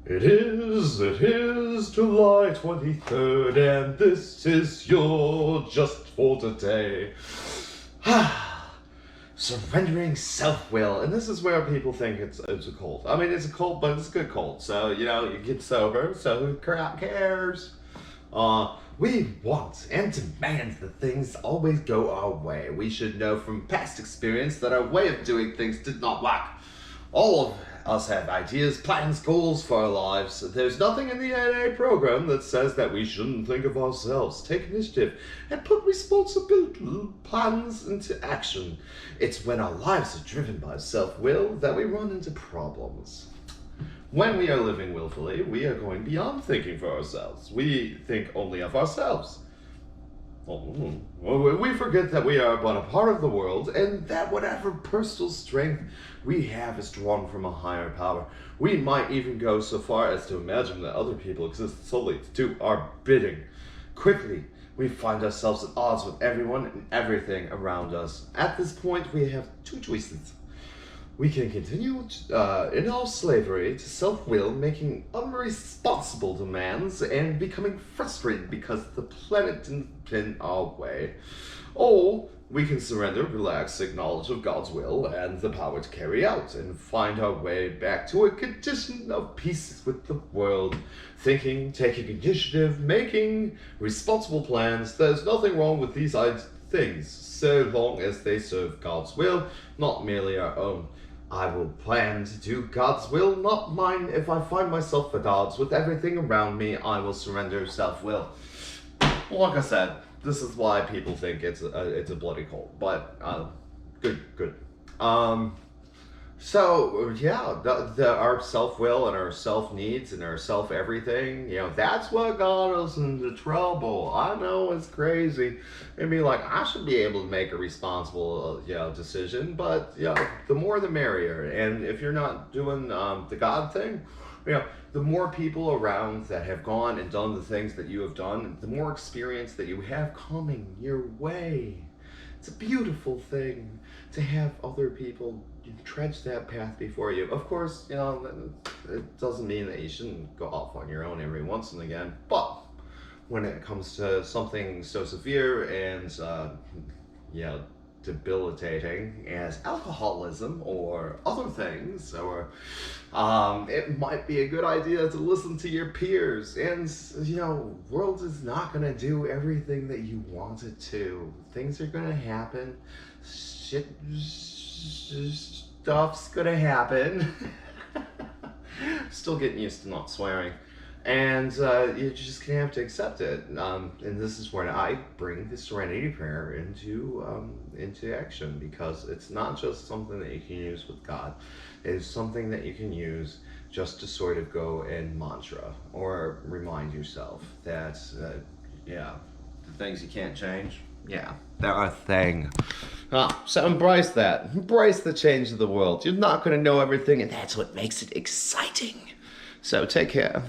It is July 23rd, and this is your Just for Today. Surrendering self-will, and this is where people think it's a cult. I mean, it's a cult, but it's a good cult. So, you get sober, so who cares? We want and demand that things always go our way. We should know from past experience that our way of doing things did not work. All of us have ideas, plans, goals for our lives. There's nothing in the NA program that says that we shouldn't think of ourselves, take initiative, and put responsible plans into action. It's when our lives are driven by self-will that we run into problems. When we are living willfully, we are going beyond thinking for ourselves. We think only of ourselves. We forget that we are but a part of the world, and that whatever personal strength we have is drawn from a higher power. We might even go so far as to imagine that other people exist solely to do our bidding. Quickly, we find ourselves at odds with everyone and everything around us. At this point, we have two choices. We can continue in our slavery to self-will, making unresponsible demands and becoming frustrated because the planet didn't pin our way. Or we can surrender, relax, acknowledge of God's will and the power to carry out, and find our way back to a condition of peace with the world. Thinking, taking initiative, making responsible plans. There's nothing wrong with these things, so long as they serve God's will, not merely our own. I will plan to do God's will, not mine. If I find myself at odds with everything around me, I will surrender self-will. Like I said, this is why people think it's a bloody cult. But good. So yeah, our self-will and our self-needs and our self-everything, that's what got us into trouble. I know it's crazy. It'd be like, I should be able to make a responsible, decision, but the more the merrier. And if you're not doing the God thing, the more people around that have gone and done the things that you have done, the more experience that you have coming your way. It's a beautiful thing to have other people tread that path before you. Of course, it doesn't mean that you shouldn't go off on your own every once and again, but when it comes to something so severe and, debilitating as alcoholism or other things, or it might be a good idea to listen to your peers. And world is not going to do everything that you want it to. Things are going to happen. Stuff's going to happen. Still getting used to not swearing. And you're just gonna have to accept it. And this is where I bring the Serenity Prayer into action, because it's not just something that you can use with God. It's something that you can use just to sort of go in mantra or remind yourself that, the things you can't change, they're a thing. So embrace that. Embrace the change of the world. You're not gonna know everything, and that's what makes it exciting. So take care.